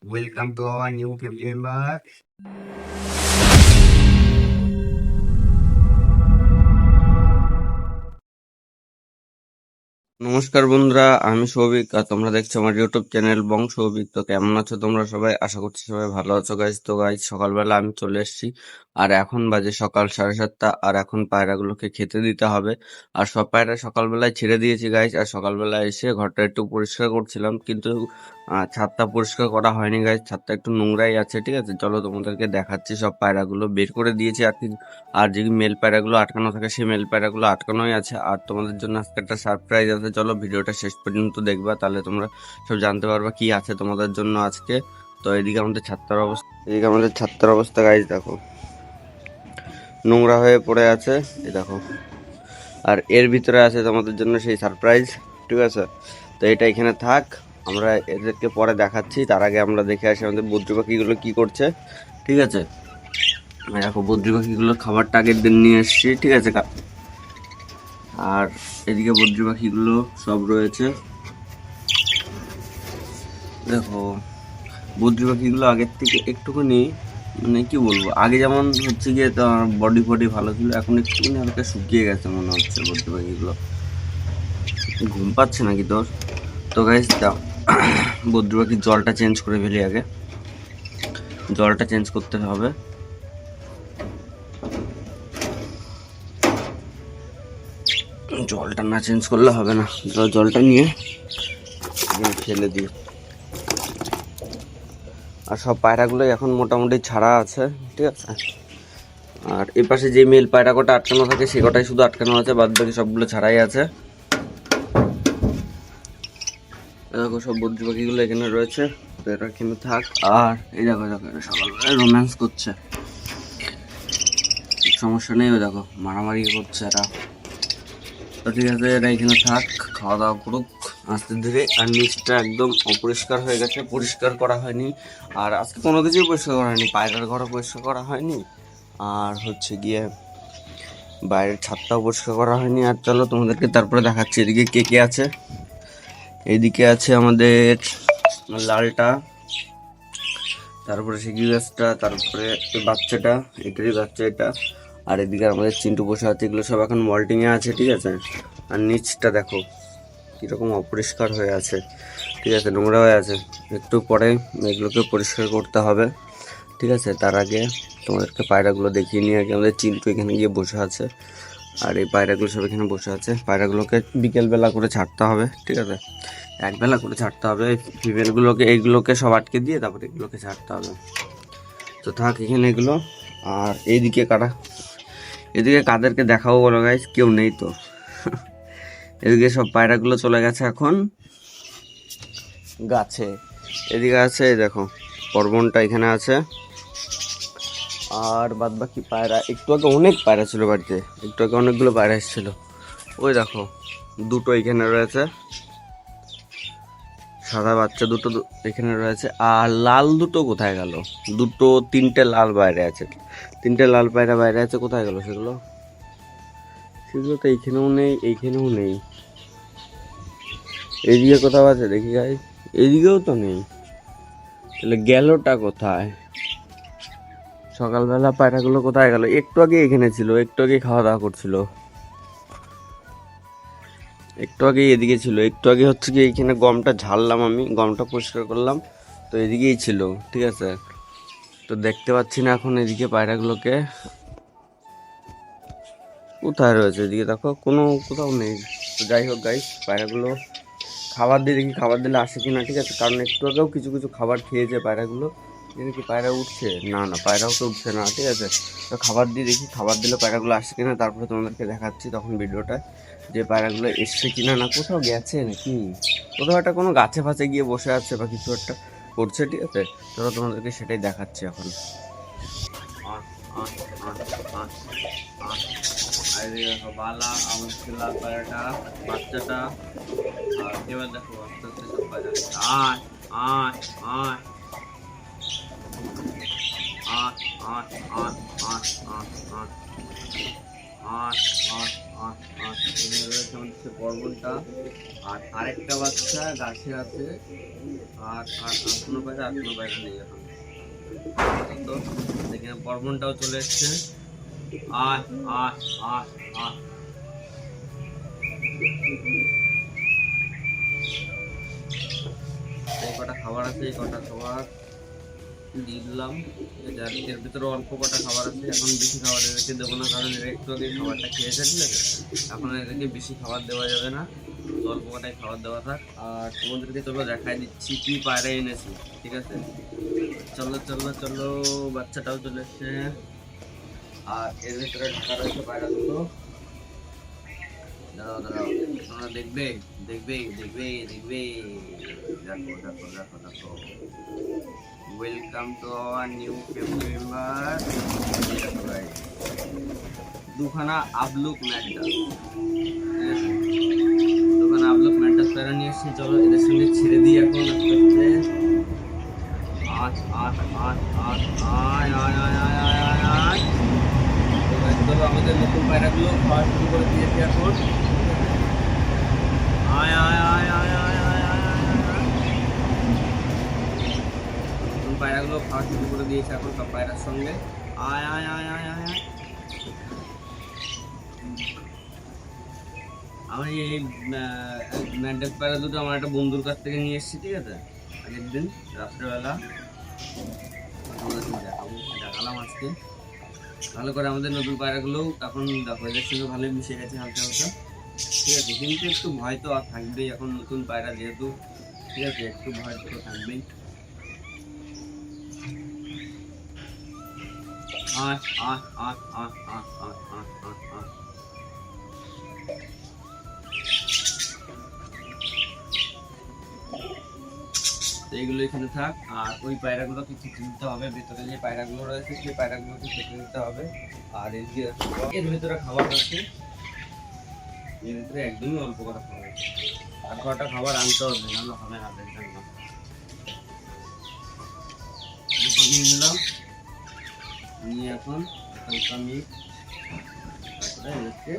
Welcome to our new family member. নমস্কার বন্ধুরা, আমি সৌভিক আর তোমরা দেখছো আমার ইউটিউব চ্যানেল বং সৌভিক। তো কেমন আছো তোমরা সবাই? আশা করছি সবাই ভালো আছো গাইজ। তো গাইজ সকালবেলা আমি চলে এসেছি আর এখন বাজে সকাল 7:30 আর এখন পায়রাগুলোকে খেতে দিতে হবে। আর সব পায়রা সকালবেলায় ছেড়ে দিয়েছি গাইজ। আর সকালবেলা এসে ঘরটা একটু পরিষ্কার করছিলাম, কিন্তু ছাদটা পরিষ্কার করা হয়নি গাইজ। ছাদটা একটু নোংরাই আছে, ঠিক আছে। চলো তোমাদেরকে দেখাচ্ছি। সব পায়রাগুলো বের করে দিয়েছি আর যে মেল পায়রাগুলো আটকানো থাকে সেই মেল পায়রাগুলো আটকানোই আছে। আর তোমাদের জন্য আজকে একটা সারপ্রাইজ আছে, চলো ভিডিওটা শেষ পর্যন্ত দেখবা, তাহলে তোমরা সব জানতে পারবা কি আছে তোমাদের জন্য আজকে। তো এদিকে আমাদের ছাদটার অবস্থা গাইজ দেখো, নোংরা হয়ে পড়ে আছে, এই দেখো। আর এর ভিতরে আছে তোমাদের জন্য সেই সারপ্রাইজ, ঠিক আছে। তো এটা এখানে থাক, আমরা এদেরকে পরে দেখাচ্ছি। তার আগে আমরা দেখে আসি আমাদের বদ্রি পাখিগুলো কি করছে, ঠিক আছে। দেখো বদ্রি পাখিগুলো খাবারটা আগের দিন নিয়ে এসছি, ঠিক আছে। আর এদিকে বদ্রি পাখিগুলো সব রয়েছে, দেখো। বদ্রি পাখিগুলো আগের থেকে একটুখানি, মানে কি বলবো, আগে যেমন হচ্ছে গিয়ে তার বডি ফডি ভালো ছিল, এখন একটুখানি হালকা শুকিয়ে গেছে মনে হচ্ছে বদ্রি পাখিগুলো। ঘুম পাচ্ছে নাকি তোর? তো গাইস দাও, বদ্রি পাখির জলটা চেঞ্জ করে ফেলি আগে। জলটা চেঞ্জ করতে হবে। জলটা না চেঞ্জ করলে হবে না, জলটা নিয়ে ফেলে দিই। আর সব পায়রাগুলোই এখন মোটামুটি ছাড়া আছে, ঠিক আছে। আর এ পাশে যে মেল পায়রা কটা আটকানো থাকে সে কটাই শুধু আটকানো আছে, বাদ বাকি সবগুলো ছাড়াই আছে। দেখো সব বদ্রি পাখিগুলো এখানে রয়েছে, তো এরা এখানে থাক। আর এই দেখো দেখো এরা সকালবেলায় রোম্যান্স করছে, সমস্যা নেই। ওই দেখো মারামারি করছে এরা। তো ঠিক আছে, এরা এখানে থাক, খাওয়া দাওয়া করুক আস্তে ধীরে। আর নিচটা একদম অপরিষ্কার হয়ে গেছে, পরিষ্কার করা হয়নি। আর আজকে কোনো কিছুই পরিষ্কার করা হয়নি, পায়রার ঘরও পরিষ্কার করা হয়নি, আর হচ্ছে গিয়ে বাইরের ছাদটাও পরিষ্কার করা হয়নি। আর চলো তোমাদেরকে তারপরে দেখাচ্ছি এদিকে কে কে আছে। এইদিকে আছে আমাদের লালটা, তারপরে শিগি গাছটা, তারপরে বাচ্চাটা, এটারই বাচ্চা এটা। আর এদিকে আমাদের চিন্টু বসে আছে, এগুলো সব এখন মল্টিংয়ে আছে, ঠিক আছে। আর নিচটা দেখো কীরকম অপরিষ্কার হয়ে আছে, ঠিক আছে, নোংরা হয়ে আছে। একটু পরে এগুলোকে পরিষ্কার করতে হবে, ঠিক আছে। তার আগে তোমাদেরকে পায়রাগুলো দেখিয়ে নিয়ে আগে আমাদের চিন্টু এখানে গিয়ে বসে আছে। আর এই পায়রাগুলো সব এখানে বসে আছে। পায়রাগুলোকে বিকেলবেলা করে ছাড়তে হবে, ঠিক আছে। একবেলা করে ছাড়তে হবে ফিমেলগুলোকে, এইগুলোকে সব আটকে দিয়ে তারপরে এগুলোকে ছাড়তে হবে। তো থাক এখানে এগুলো। আর এইদিকে এদিকে কাদেরকে দেখাবো বলো গাইস? কেউ নেই তো। এদিকে সব পায়রাগুলো চলে গেছে এখন গাছে। এদিকে আছে দেখো পর্বনটা এখানে আছে। আর বাদ বাকি পায়রা, একটু আগে অনেক পায়রা ছিল বাড়িতে, একটু আগে অনেকগুলো পায়রা এসেছিল। ওই দেখো দুটো এখানে রয়েছে, সাদা বাচ্চা দুটো এখানে রয়েছে। আর লাল দুটো কোথায় গেল? তিনটে লাল বাইরে আছে, তিনটে লাল পায়রা বাইরে আছে, কোথায় গেল সেগুলো? সেগুলো তো এইখানেও নেই, এইখানেও নেই। এইদিকে কোথাও আছে দেখি গাই, এইদিকেও তো নেই, তাহলে গেলটা কোথায়? সকালবেলা পায়রাগুলো কোথায় গেল? একটু আগে এখানে ছিল, একটু আগে খাওয়া দাওয়া করছিল, একটু আগে এদিকে ছিল। একটু আগে হচ্ছে কি এইখানে গমটা ঝাড়লাম, আমি গমটা পরিষ্কার করলাম, তো এদিকেই ছিল, ঠিক আছে। তো দেখতে পাচ্ছি না এখন এদিকে পায়রাগুলোকে, কোথায় রয়েছে এদিকে দেখো, কোথাও নেই। তো যাই হোক গাইস, পায়রাগুলো খাবার দিয়ে দেখি, খাবার দিলে আসে কিনা, ঠিক আছে। কারণ একটু আগেও কিছু কিছু খাবার খেয়েছে পায়রাগুলো। দেখি কি পায়রা উঠছে? না না, পায়রাও তো উঠছে না, ঠিক আছে। তো খাবার দিয়ে দেখি, খাবার দিলে পায়রাগুলো আসছে কিনা, তারপরে তোমাদেরকে দেখাচ্ছি তখন ভিডিওটা, যে পায়রাগুলো এসছে কিনা। না কোথাও গেছে নাকি, কোথাও একটা কোনো গাছে ফাছে গিয়ে বসে আছে বা কিছু একটা করছে, ঠিক আছে। চলো তোমাদেরকে সেটাই দেখাচ্ছি এখন। বালা আমার লাল পায়রাটা, বাচ্চাটা। আর এবার দেখো আস্তে আস্তে সব পায়রা, আয় আয় আয় আয় আয় আয় আয় আয় আয় আয় আয় এখানে রয়েছে আমাদের বর্বনটা, আর আরেকটা বাচ্চা গাছে আছে, আর কোনো পায়রা নেই এখন। তো এখানে বর্বনটাও চলে এসছে। আহ আহ আহ আহ এই কটা খাবার আছে, এই কটা খাবার দিয়ে দিলাম। এর ভিতরে অল্প কটা খাবার আছে, এখন বেশি খাবার এদেরকে দেবো না, কারণ এরা একটু আগে খাবারটা খেয়েছে, ঠিক আছে? এখন এদেরকে বেশি খাবার দেওয়া যাবে না, অল্প কটাই খাবার দেওয়া থাক। আর তোমাদেরকে চলো দেখাই দিচ্ছি কি পায়রা এনেছি, ঠিক আছে? চলো চলো চলো, বাচ্চাটাও চলে এসছে। আর এর ভিতরে ঢাকা রয়েছে পায়রা দুটো। দাঁড়াও দাঁড়াও, তোমরা দেখবে দেখবে দেখবে দেখবে, দেখো দেখো দেখো দেখো। Welcome to our new family member. দুখানা আবলুক ম্যাডাস, দুখানা আবলুক ম্যাডাস পায়রা নিয়ে এসেছি। চলো এদের সঙ্গে ছেড়ে দিই এখন আস্তে আস্তে। আট আট আট আট আয় আয় আয় আয় আয় আয় আয়। চলো আমাদের নতুন পায়রাগুলো খাওয়া শুরু করে দিয়েছি এখন। আয় আয় আয় আয় আয় আয় আয় আয়। নতুন পায়রাগুলো খাওয়া শুরু করে দিয়েছে এখন সব পায়রার সঙ্গে। আয় আয় আয় আয় আয়। আমি এই ম্যান্ডেল পায়রা দুটো আমার একটা বন্ধুর কাছ থেকে নিয়ে এসেছি, ঠিক আছে? আগের দিন রাত্রেবেলা দেখালাম আজকে। ভালো করে আমাদের নতুন পায়রাগুলো এখন দেখো এদের সঙ্গে ভালোই মিশে গেছে হালকা হালকা, ঠিক আছে? কিন্তু একটু ভয় তো আর থাকবেই, এখন নতুন পায়রা যেহেতু, ঠিক আছে? একটু ভয় তো থাকবেই। আট আট আট আট আট আট আট আট আট। এইগুলো এখানে থাক, আর ওই পায়রাগুলোকে খেতে দিতে হবে। ভেতরে যে পায়রাগুলো রয়েছে সেই পায়রাগুলোকে খেতে দিতে হবে। আর এর ভিতরে খাবার আছে, এর ভিতরে একদমই অল্প করে খাবার, আর কটা খাবার আনতে হবে, নাহলে হবে না। নিয়ে নিলাম, নিয়ে এখন হালকা মিট তারপরে এদেরকে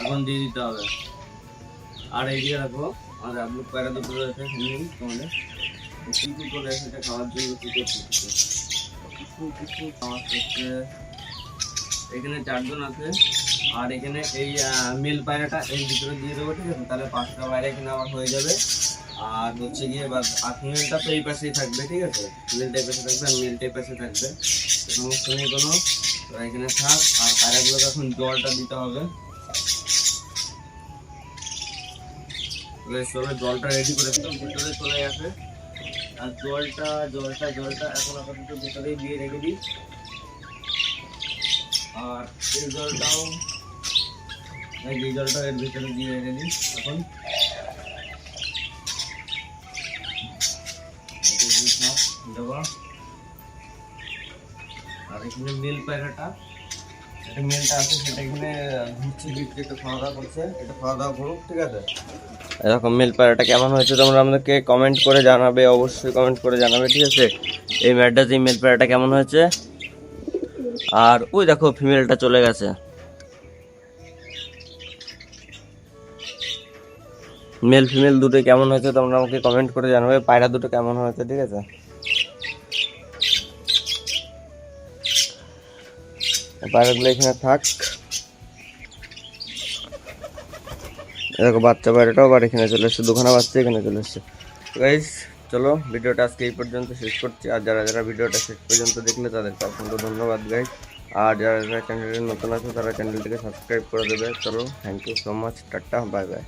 এখন দিয়ে দিতে হবে। আর এইদিকে রাখবো আমাদের আবলুক পায়রা দুটো রয়েছে, তোমাদের কিন্তু চলে এসেছে খাওয়ার জন্য। কিছু খাওয়া করছে, এখানে 4 জন আছে। আর এখানে এই মেল পায়রাটা এর ভিতরে দিয়ে দেবো, ঠিক আছে? তাহলে 5টা পায়রা এখানে আবার হয়ে যাবে। আর হচ্ছে গিয়ে আর ফিমেলটা তো এই পাশেই থাকবে, ঠিক আছে? ফিমেলটা এই পাশে থাকবে আর মেলটা এই পাশে থাকবে, সমস্যা নেই কোনো। তো এখানে থাক। আর পায়রাগুলোকে এখন জলটা দিতে হবে। চলো জলটা রেডি করে ভিতরে চলে আসে। আর জলটা এখন আপাতত ভিতরেই দিয়ে রেখে দিই। আর এই জলটাও এর ভিতরে দিয়ে রেখে দিই এখন। দেবো। আর এখানে মেল পায়রাটা, একটা মেলটা আছে, সেটা এখানে ঘুরছে ফিরছে, একটু খাওয়া দাওয়া করছে, এটা খাওয়া দাওয়া করুক, ঠিক আছে? এরকম মেল পায়রাটা কেমন হয়েছে তোমরা আমাদেরকে কমেন্ট করে জানাবে, অবশ্যই কমেন্ট করে জানাবে, ঠিক আছে? এই ম্যাডাস এই মেল পায়রাটা কেমন হয়েছে। আর ওই দেখো ফিমেলটা চলে গেছে। মেল ফিমেল দুটো কেমন হয়েছে তোমরা আমাকে কমেন্ট করে জানাবে, পায়রা দুটো কেমন হয়েছে, ঠিক আছে? পায়রাগুলো এখানে থাক। দেখো বাচ্চা পায়রাটাও আবার এখানে চলে এসছে, দুখানা বাচ্চা এখানে চলে এসছে। গাইস চলো ভিডিওটা আজকে এই পর্যন্ত শেষ করছি। আর যারা যারা ভিডিওটা শেষ পর্যন্ত দেখলে তাদেরকে অসংখ্য ধন্যবাদ গাইস। আর যারা যারা চ্যানেলে নতুন আছে তারা চ্যানেলটিকে সাবস্ক্রাইব করে দেবে। চলো thank you so much, tata bye by.